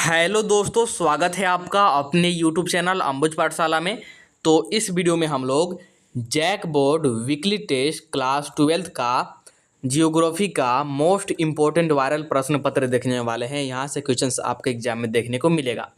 Hello दोस्तों, स्वागत है आपका अपने यूट्यूब चैनल अंबुज पाठशाला में। तो इस वीडियो में हम लोग JAC board weekly test class 12 का जियोग्राफी का मोस्ट इम्पोर्टेंट वायरल प्रश्न पत्र देखने वाले हैं। यहाँ से क्वेश्चंस आपके एग्जाम में देखने को मिलेगा।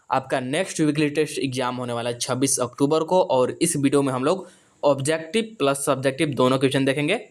आपका नेक्स्ट वीकली टेस्ट एग्जाम होने वाला है 26 अक्टूबर को, और इस वीडियो में हम लोग ऑब्जेक्टिव प्लस सब्जेक्टिव दोनों क्वेश्चन देखेंगे।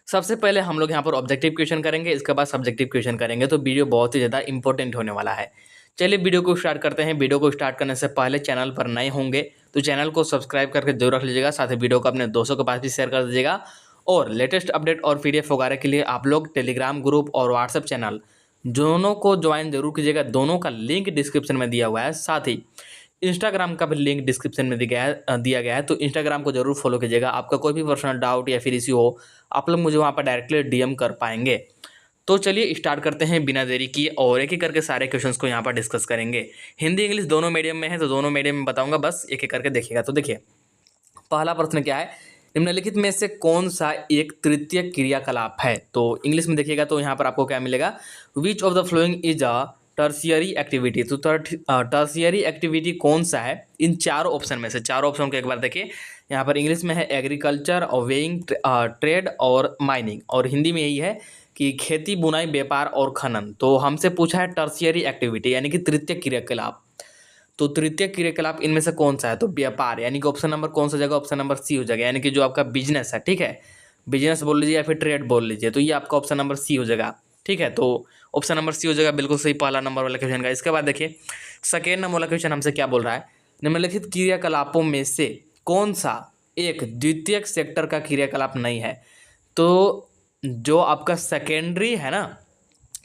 सबसे पहले हम लोग यहाँ पर ऑब्जेक्टिव क्वेश्चन करेंगे, इसके बाद सब्जेक्टिव क्वेश्चन करेंगे। तो वीडियो बहुत ही ज़्यादा इंपॉर्टेंट होने वाला है। चलिए वीडियो को स्टार्ट करते हैं। वीडियो को स्टार्ट करने से पहले चैनल पर नए होंगे तो चैनल को सब्सक्राइब करके जरूर रख लीजिएगा। साथ ही वीडियो को अपने दोस्तों के पास भी शेयर कर दीजिएगा। और लेटेस्ट अपडेट और PDF वगैरह के लिए आप लोग टेलीग्राम ग्रुप और व्हाट्सएप चैनल दोनों को ज्वाइन जरूर कीजिएगा। दोनों का लिंक डिस्क्रिप्शन में दिया हुआ है। साथ ही इंस्टाग्राम का भी लिंक डिस्क्रिप्शन में दिया गया है। तो इंस्टाग्राम को जरूर फॉलो कीजिएगा। आपका कोई भी पर्सनल डाउट या फिर इश्यू हो, आप लोग मुझे वहाँ पर डायरेक्टली DM कर पाएंगे। तो चलिए स्टार्ट करते हैं बिना देरी किए, और एक एक करके सारे क्वेश्चंस को यहाँ पर डिस्कस करेंगे। हिंदी इंग्लिश दोनों मीडियम में है, तो दोनों मीडियम में बताऊंगा, बस एक एक करके देखिएगा। तो देखिए पहला प्रश्न क्या है, निम्नलिखित में से कौन सा एक तृतीय क्रियाकलाप है। तो इंग्लिश में देखिएगा तो यहाँ पर आपको क्या मिलेगा, विच of the following is a tertiary activity. तो टर्शियरी एक्टिविटी कौन सा है इन चारों ऑप्शन में से। चारों ऑप्शन को एक बार देखिए। यहाँ पर इंग्लिश में है एग्रीकल्चर और वेइंग, ट्रेड और माइनिंग, और हिंदी में यही है कि खेती, बुनाई, व्यापार और खनन। तो हमसे पूछा है टर्शियरी एक्टिविटी यानी कि तृतीय क्रियाकलाप। तो तृतीय क्रियाकलाप इनमें से कौन सा है, तो व्यापार, यानी कि ऑप्शन नंबर कौन सा जगह, ऑप्शन नंबर C हो जाएगा। यानी कि जो आपका बिजनेस है, ठीक है, बिजनेस बोल लीजिए या फिर ट्रेड बोल लीजिए, तो ये आपका ऑप्शन नंबर C हो जाएगा। ठीक है, तो ऑप्शन नंबर C हो जाएगा, बिल्कुल सही पहला नंबर वाला क्वेश्चन का। इसके बाद देखिए सेकेंड नंबर वाला क्वेश्चन हमसे क्या बोल रहा है, निम्नलिखित क्रियाकलापों में से कौन सा एक द्वितीयक सेक्टर का क्रियाकलाप नहीं है। तो जो आपका सेकेंडरी है ना,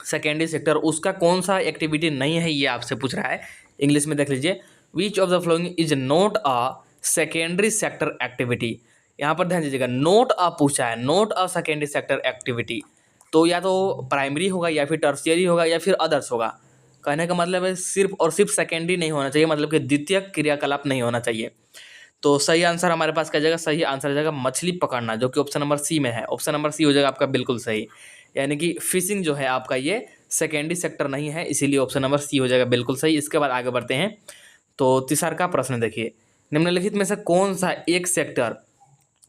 सेकेंडरी सेक्टर, उसका कौन सा एक्टिविटी नहीं है, ये आपसे पूछ रहा है। इंग्लिश में देख लीजिए, विच of the following is not a secondary sector activity. यहाँ पर ध्यान दीजिएगा, नोट अ पूछा है, note a secondary sector activity. तो या तो प्राइमरी होगा या फिर टर्शियरी होगा या फिर अदर्स होगा। कहने का मतलब है सिर्फ और सिर्फ सेकेंडरी नहीं होना चाहिए, मतलब कि द्वितीय क्रियाकलाप नहीं होना चाहिए। तो सही आंसर हमारे पास क्या जाएगा, सही आंसर हो जाएगा मछली पकड़ना, जो कि ऑप्शन नंबर C में है। ऑप्शन नंबर C हो जाएगा आपका बिल्कुल सही। यानी कि फिशिंग जो है आपका ये सेकेंडरी सेक्टर नहीं है, इसीलिए ऑप्शन नंबर C हो जाएगा बिल्कुल सही। इसके बाद आगे बढ़ते हैं। तो तीसरा का प्रश्न देखिए, निम्नलिखित में से कौन सा एक सेक्टर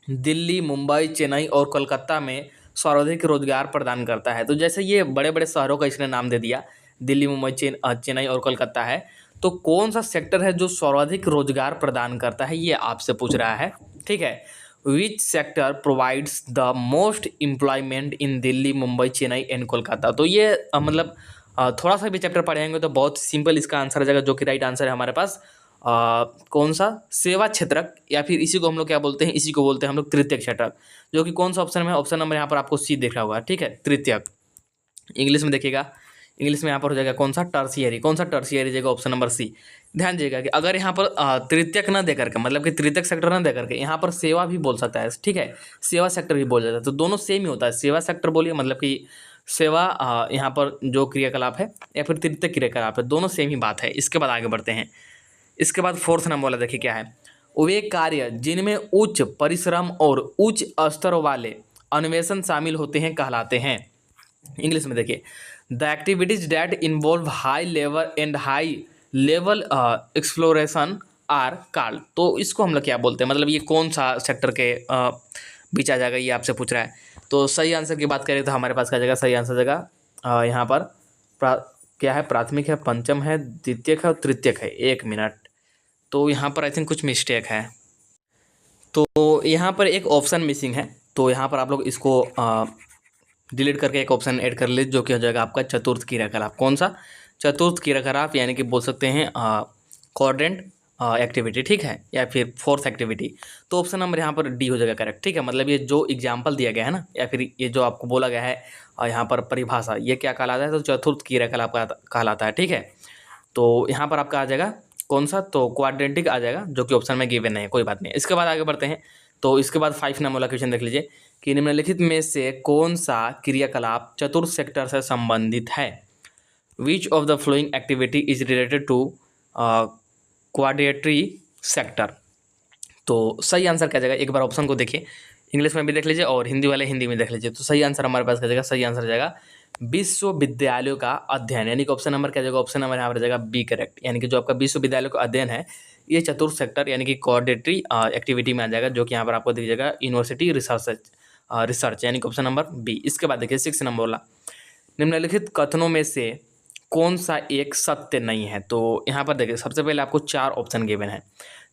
दिल्ली, मुंबई, चेन्नई और कोलकाता में सर्वाधिक रोजगार प्रदान करता है। तो जैसे ये बड़े बड़े शहरों का इसने नाम दे दिया, दिल्ली, मुंबई, चेन्नई और कोलकाता है, तो कौन सा सेक्टर है जो सर्वाधिक रोजगार प्रदान करता है, ये आपसे पूछ रहा है। ठीक है, which sector provides the most employment in Delhi, Mumbai, Chennai and Kolkata. तो ये मतलब थोड़ा सा भी चैप्टर पढ़ेंगे तो बहुत सिंपल इसका आंसर आ जाएगा, जो कि राइट आंसर है हमारे पास। कौन सा, सेवा क्षेत्रक, या फिर इसी को हम लोग क्या बोलते हैं, इसी को बोलते हैं हम लोग तृतीयक क्षेत्रक, जो कि कौन सा ऑप्शन में है, ऑप्शन नंबर यहाँ पर आपको C दिख रहा होगा। ठीक है, तृतीयक। इंग्लिश में देखिएगा, इंग्लिश में यहाँ पर हो जाएगा कौन सा, टर्शियरी। कौन सा टर्शियरी जाएगा, ऑप्शन नंबर C। ध्यान दीजिएगा कि अगर यहाँ पर तृतीयक ना देकर के, मतलब कि तृतीयक सेक्टर ना देकर के, यहाँ पर सेवा भी बोल सकता है। ठीक है, सेवा सेक्टर भी बोल जाता है, तो दोनों सेम ही होता है। सेवा सेक्टर बोलिए, मतलब कि सेवा यहाँ पर जो क्रियाकलाप है या फिर तृतीय क्रियाकलाप है, दोनों सेम ही बात है। इसके बाद आगे बढ़ते हैं। इसके बाद फोर्थ नंबर वाला देखिए क्या है, वे कार्य जिनमें उच्च परिश्रम और उच्च स्तर वाले अन्वेषण शामिल होते हैं कहलाते हैं। इंग्लिश में देखिए, the activities that involve high level and high level exploration are called. तो इसको हम लोग क्या बोलते हैं, मतलब ये कौन सा सेक्टर के बीच आ जाएगा, ये आपसे पूछ रहा है। तो सही आंसर की बात करें तो हमारे पास क्या जाएगा, सही आंसर जाएगा यहाँ पर क्या है, प्राथमिक है, पंचम है, द्वितीयक है और तृतीयक है। एक मिनट, तो यहाँ पर आई थिंक कुछ मिस्टेक है। तो यहाँ पर एक ऑप्शन मिसिंग है, तो यहाँ पर आप लोग इसको डिलीट करके एक ऑप्शन ऐड कर लीजिए, जो कि हो जाएगा आपका चतुर्थ क्रियाकलाप। कौन सा, चतुर्थ क्रियाकलाप, यानी कि बोल सकते हैं कोऑर्डिनेट एक्टिविटी। ठीक है, या फिर फोर्थ एक्टिविटी। तो ऑप्शन नंबर यहाँ पर D हो जाएगा करेक्ट। ठीक है, मतलब ये जो एग्जाम्पल दिया गया है ना, या फिर ये जो आपको बोला गया है यहाँ पर परिभाषा, ये क्या कहलाता है, तो चतुर्थ क्रियाकलाप कहलाता है। ठीक है, तो यहाँ पर आपका आ जाएगा कौन सा, तो क्वाड्रेंटिक आ जाएगा, जो कि ऑप्शन में गिवन है, कोई बात नहीं। इसके बाद आगे बढ़ते हैं। तो इसके बाद 5 नंबर वाला क्वेश्चन देख लीजिए कि निम्नलिखित में से कौन सा क्रियाकलाप चतुर्थ सेक्टर से संबंधित है। Which of the flowing activity is related to quaternary sector. तो सही आंसर क्या जाएगा, एक बार ऑप्शन को देखिए, इंग्लिश में भी देख लीजिए और हिंदी वाले हिंदी में देख लीजिए। तो सही आंसर हमारे पास क्या जाएगा, सही आंसर जाएगा विश्वविद्यालयों का अध्ययन, यानी कि ऑप्शन नंबर क्या जाएगा, ऑप्शन नंबर यहाँ पर जाएगा बी करेक्ट, यानी कि जो आपका विश्वविद्यालयों का अध्ययन है ये चतुर्थ सेक्टर यानी कि कोऑर्डिनेटरी एक्टिविटी में आ जाएगा, जो कि यहाँ पर आपको दिख जाएगा यूनिवर्सिटी रिसर्च यानी कि ऑप्शन नंबर बी। इसके बाद देखिए 6 नंबर वाला, निम्नलिखित कथनों में से कौन सा एक सत्य नहीं है। तो यहाँ पर देखिए सबसे पहले आपको 4 ऑप्शन गिवन है,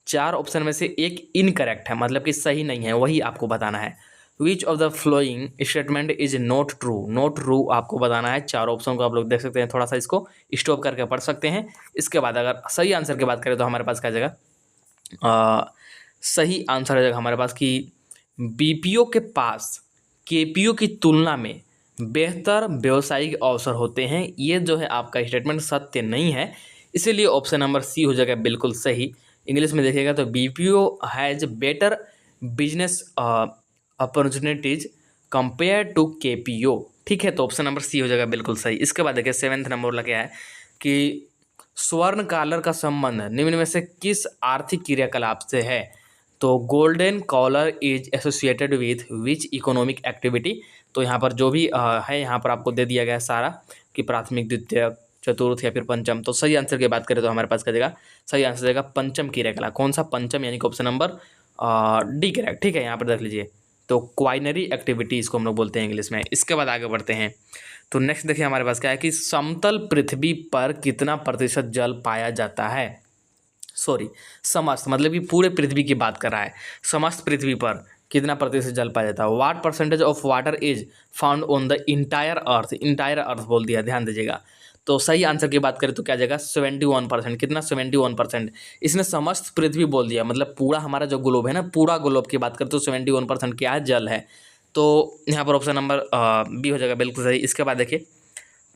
4 ऑप्शन में से एक इनकरेक्ट है, मतलब कि सही नहीं है, वही आपको बताना है। Which of the following statement is not true, not true आपको बताना है। 4 ऑप्शन को आप लोग देख सकते हैं, थोड़ा सा इसको स्टॉप करके पढ़ सकते हैं। इसके बाद अगर सही आंसर की बात करें तो हमारे पास क्या जाएगा, सही आंसर आ जाएगा हमारे पास कि बीपीओ के पास केपीओ की तुलना में बेहतर व्यवसायिक अवसर होते हैं। ये जो है आपका स्टेटमेंट सत्य नहीं है, इसीलिए ऑप्शन नंबर सी हो जाएगा बिल्कुल सही। इंग्लिश में देखिएगा तो BPO has better business opportunities compare to KPO, ठीक है। तो ऑप्शन नंबर सी हो जाएगा बिल्कुल सही। इसके बाद देखिए 7th नंबर वाला क्या है कि स्वर्ण कॉलर का संबंध निम्न में से किस आर्थिक क्रियाकलाप से है। तो golden collar is associated with which economic activity. तो यहाँ पर जो भी है यहाँ पर आपको दे दिया गया है सारा कि प्राथमिक, द्वितीय, चतुर्थ या फिर पंचम। तो सही आंसर की बात करें तो हमारे पास क्या जाएगा, सही आंसर जाएगा पंचम क्रियाकलाप। कौन सा पंचम, यानी कि ऑप्शन नंबर डी करेक्ट, ठीक है। यहाँ पर देख लीजिए तो क्वाइनरी एक्टिविटी इसको हम लोग बोलते हैं इंग्लिश में। इसके बाद आगे बढ़ते हैं तो नेक्स्ट देखिए हमारे पास क्या है कि समतल पृथ्वी पर कितना प्रतिशत जल पाया जाता है। सॉरी, समस्त, मतलब कि पूरे पृथ्वी की बात कर रहा है। समस्त पृथ्वी पर कितना प्रतिशत जल पाया जाता है। What percentage of water is found on the entire earth, entire earth बोल दिया, ध्यान दीजिएगा। तो सही आंसर की बात करें तो क्या जाएगा 71%, कितना 71%। इसने समस्त पृथ्वी बोल दिया, मतलब पूरा हमारा जो ग्लोब है ना, पूरा ग्लोब की बात करें तो 71% क्या है, जल है। तो यहाँ पर ऑप्शन नंबर बी हो जाएगा बिल्कुल सही। इसके बाद देखिए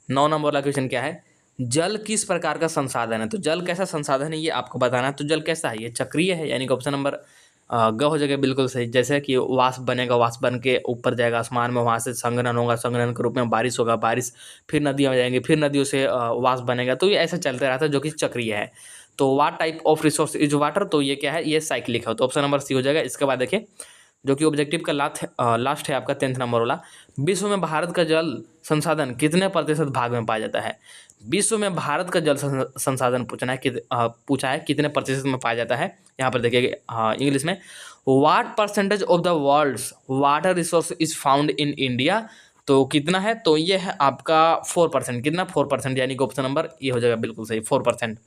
9 नंबर वाला क्वेश्चन क्या है, जल किस प्रकार का संसाधन है। तो जल कैसा संसाधन है ये आपको बताना है। तो जल कैसा है, ये चक्रीय है, यानी कि ऑप्शन नंबर ग हो जाएगा बिल्कुल सही। जैसे कि वाष्प बनेगा, वाष्प बन के ऊपर जाएगा आसमान में, वहाँ से संघनन होगा, संघनन के रूप में बारिश होगा, बारिश फिर नदियों में जाएंगे, फिर नदियों से वाष्प बनेगा। तो ये ऐसा चलते रहता है जो कि चक्रीय है। तो what type of resource is water, तो ये क्या है, ये साइक्लिक है। तो ऑप्शन नंबर सी हो जाएगा। इसके बाद देखिए जो कि ऑब्जेक्टिव का लास्ट है आपका 10th नंबर वाला, विश्व में भारत का जल संसाधन कितने प्रतिशत भाग में पाया जाता है। विश्व में भारत का जल संसाधन पूछा है कितने प्रतिशत में पाया जाता है। यहाँ पर देखिए इंग्लिश में what percentage of the world's water resource is found in India. तो कितना है, तो ये है आपका 4%, कितना 4%, यानी कि ऑप्शन नंबर ये हो जाएगा बिल्कुल सही 4%,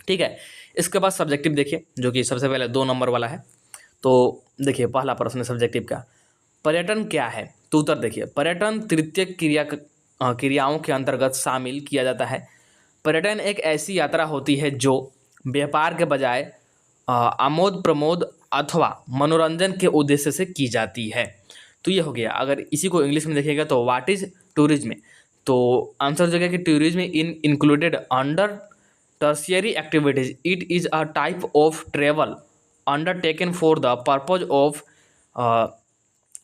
ठीक है। इसके बाद सब्जेक्टिव देखिए जो कि सबसे पहले 2 नंबर वाला है। तो देखिए पहला प्रश्न सब्जेक्टिव का, पर्यटन क्या है। तो उत्तर देखिए, पर्यटन तृतीय क्रियाओं के अंतर्गत शामिल किया जाता है। पर्यटन एक ऐसी यात्रा होती है जो व्यापार के बजाय आमोद प्रमोद अथवा मनोरंजन के उद्देश्य से की जाती है। तो ये हो गया। अगर इसी को इंग्लिश में देखिएगा तो व्हाट इज टूरिज्म, तो आंसर हो जाएगा कि tourism included under tertiary activities, it is a type of travel undertaken for the purpose of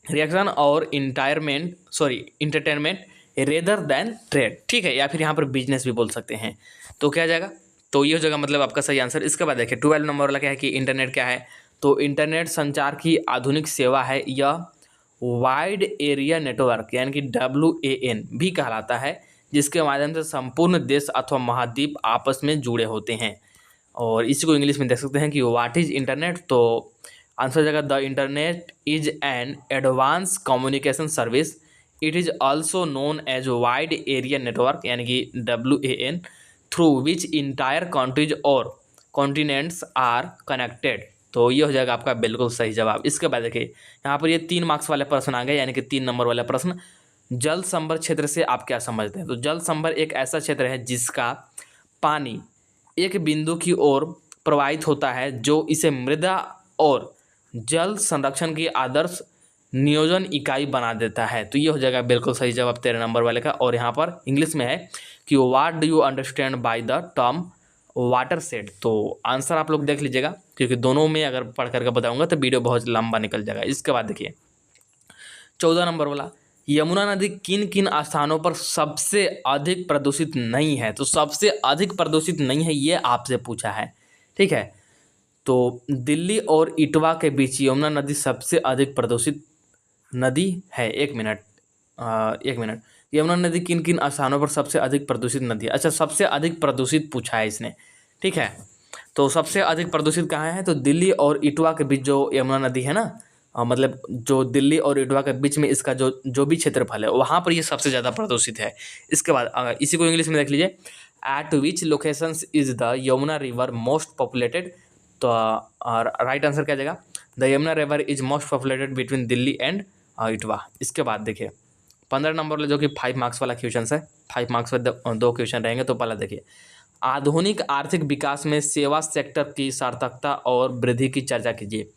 reaction और इंटरटेनमेंट रेदर देन ट्रेड, ठीक है। या फिर यहाँ पर बिजनेस भी बोल सकते हैं। तो क्या जाएगा, तो ये हो जाएगा मतलब आपका सही आंसर। इसके बाद देखिए 12 नंबर वाला क्या है कि इंटरनेट क्या है। तो इंटरनेट संचार की आधुनिक सेवा है। यह वाइड एरिया नेटवर्क यानी कि WAN भी कहलाता है, जिसके माध्यम से संपूर्ण देश अथवा महाद्वीप आपस में जुड़े होते हैं। और इसी को इंग्लिश में देख सकते हैं कि व्हाट इज इंटरनेट। तो आंसर जाएगा the internet is an advance communication service, it is also known as wide area network यानी कि WAN, through which entire countries और कॉन्टिनेंट्स आर कनेक्टेड। तो ये हो जाएगा आपका बिल्कुल सही जवाब। इसके बाद देखिए यहाँ पर ये 3 मार्क्स वाले प्रश्न आ गए, यानी कि 3 नंबर वाला प्रश्न, जल संभर क्षेत्र से आप क्या समझते हैं। तो जल संभर एक ऐसा क्षेत्र है जिसका पानी एक बिंदु की ओर प्रवाहित होता है जो इसे मृदा और जल संरक्षण की आदर्श नियोजन इकाई बना देता है। तो ये हो जाएगा बिल्कुल सही जवाब 13 नंबर वाले का। और यहाँ पर इंग्लिश में है कि what do you understand by the term water set. तो आंसर आप लोग देख लीजिएगा, क्योंकि दोनों में अगर पढ़ करके बताऊंगा तो वीडियो बहुत लंबा निकल जाएगा। इसके बाद देखिए 14 नंबर वाला, यमुना नदी किन किन स्थानों पर सबसे अधिक प्रदूषित नहीं है। तो सबसे अधिक प्रदूषित नहीं है ये आपसे पूछा है, ठीक है। तो दिल्ली और इटवा के बीच यमुना नदी सबसे अधिक प्रदूषित नदी है। एक मिनट यमुना नदी किन किन स्थानों पर सबसे अधिक प्रदूषित नदी है। अच्छा, सबसे अधिक प्रदूषित पूछा है इसने, ठीक है। तो सबसे अधिक प्रदूषित कहाँ है, तो दिल्ली और इटवा के बीच जो यमुना नदी है ना, मतलब जो दिल्ली और इटवा के बीच में इसका जो जो भी क्षेत्रफल है वहाँ पर ये सबसे ज़्यादा प्रदूषित है। इसके बाद इसी को इंग्लिश में देख लीजिए, eight which locations is the Yamuna river most populated. तो राइट आंसर क्या जाएगा, the Yamuna river is most populated between Delhi and Itwa. इसके बाद देखिए 15 नंबर वाला जो कि 5 मार्क्स वाला क्वेश्चन है, 5 मार्क्स में 2 क्वेश्चन रहेंगे। तो पहला देखिए, आधुनिक आर्थिक विकास में सेवा सेक्टर की सार्थकता और वृद्धि की चर्चा कीजिए।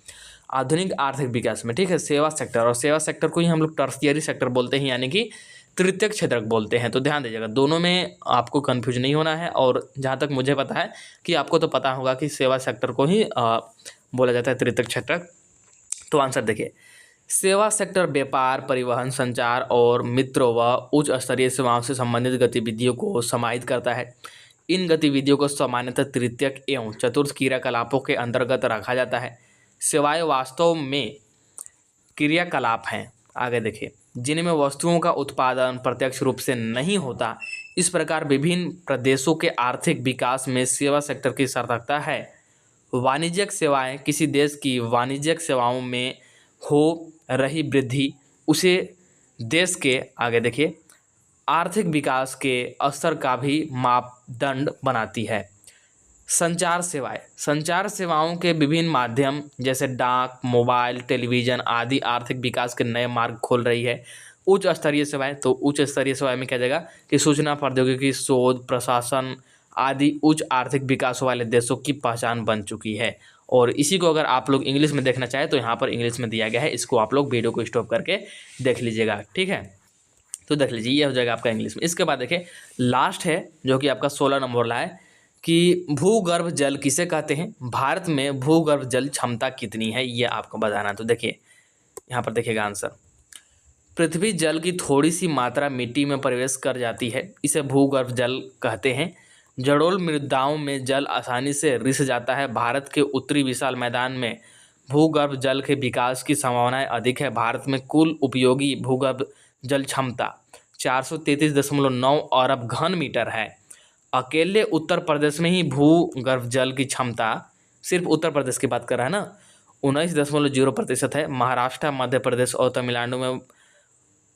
आधुनिक आर्थिक विकास में, ठीक है, सेवा सेक्टर, और सेवा सेक्टर को ही हम लोग टर्शियरी सेक्टर बोलते हैं, यानी कि तृतीयक क्षेत्र बोलते हैं। तो ध्यान दीजिएगा, दोनों में आपको कंफ्यूज नहीं होना है। और जहाँ तक मुझे पता है कि आपको तो पता होगा कि सेवा सेक्टर को ही बोला जाता है तृतीयक क्षेत्र। तो आंसर देखिए, सेवा सेक्टर व्यापार, परिवहन, संचार और मित्रों व उच्च स्तरीय सेवाओं से संबंधित गतिविधियों को समाहित करता है। इन गतिविधियों को सामान्यतः तृतीयक एवं चतुर्थ क्रियाकलापों के अंतर्गत रखा जाता है। सेवाएं वास्तव में क्रियाकलाप हैं, आगे देखिए, जिनमें वस्तुओं का उत्पादन प्रत्यक्ष रूप से नहीं होता। इस प्रकार विभिन्न प्रदेशों के आर्थिक विकास में सेवा सेक्टर की सार्थकता है। वाणिज्यिक सेवाएं, किसी देश की वाणिज्यिक सेवाओं में हो रही वृद्धि उसे देश के, आगे देखिए, आर्थिक विकास के स्तर का भी मापदंड बनाती है। संचार सेवाएं, संचार सेवाओं के विभिन्न माध्यम जैसे डाक, मोबाइल, टेलीविज़न आदि आर्थिक विकास के नए मार्ग खोल रही है। उच्च स्तरीय सेवाएं, तो उच्च स्तरीय सेवाएं में क्या जाएगा कि सूचना प्रौद्योगिकी, शोध, प्रशासन आदि उच्च आर्थिक विकास वाले देशों की पहचान बन चुकी है। और इसी को अगर आप लोग इंग्लिश में देखना चाहें तो यहाँ पर इंग्लिश में दिया गया है, इसको आप लोग वीडियो को स्टॉप करके देख लीजिएगा, ठीक है। तो देख लीजिए, ये हो जाएगा आपका इंग्लिश में। इसके बाद देखिए लास्ट है जो कि आपका 16 नंबर वाला है कि भूगर्भ जल किसे कहते हैं, भारत में भूगर्भ जल क्षमता कितनी है, ये आपको बताना। तो देखिए यहाँ पर देखिएगा आंसर, पृथ्वी जल की थोड़ी सी मात्रा मिट्टी में प्रवेश कर जाती है, इसे भूगर्भ जल कहते हैं। जड़ोल मृदाओं में जल आसानी से रिस जाता है। भारत के उत्तरी विशाल मैदान में भूगर्भ जल के विकास की संभावनाएं अधिक है। भारत में कुल उपयोगी भूगर्भ जल क्षमता 433.9 अरब घन मीटर है। अकेले उत्तर प्रदेश में ही भूगर्भ जल की क्षमता, सिर्फ उत्तर प्रदेश की बात कर रहा है ना, 19.0% है। महाराष्ट्र, मध्य प्रदेश और तमिलनाडु में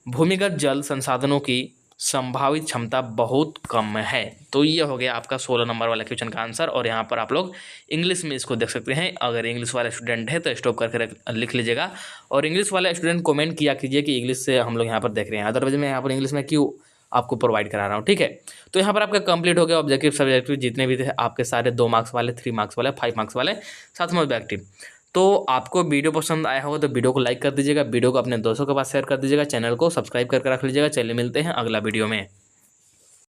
भूमिगत जल संसाधनों की संभावित क्षमता बहुत कम है। तो ये हो गया आपका 16 नंबर वाला क्वेश्चन का आंसर। और यहाँ पर आप लोग इंग्लिश में इसको देख सकते हैं। अगर इंग्लिश वाला स्टूडेंट है तो स्टॉप करके लिख लीजिएगा, और इंग्लिश वाला स्टूडेंट कमेंट किया कीजिए कि इंग्लिश से हम लोग यहाँ पर देख रहे हैं, अदरवाइज मैं यहाँ पर इंग्लिश में क्यों आपको प्रोवाइड करा रहा हूँ, ठीक है। तो यहाँ पर आपका कंप्लीट हो गया ऑब्जेक्टिव सब्जेक्टिव जितने भी थे आपके सारे 2 मार्क्स वाले, 3 मार्क्स वाले, 5 मार्क्स वाले, साथ में ऑब्जेक्टिव। तो आपको वीडियो पसंद आया होगा तो वीडियो को लाइक कर दीजिएगा, वीडियो को अपने दोस्तों के पास शेयर कर दीजिएगा, चैनल को सब्सक्राइब करके रख लीजिएगा। चलिए मिलते हैं अगला वीडियो में।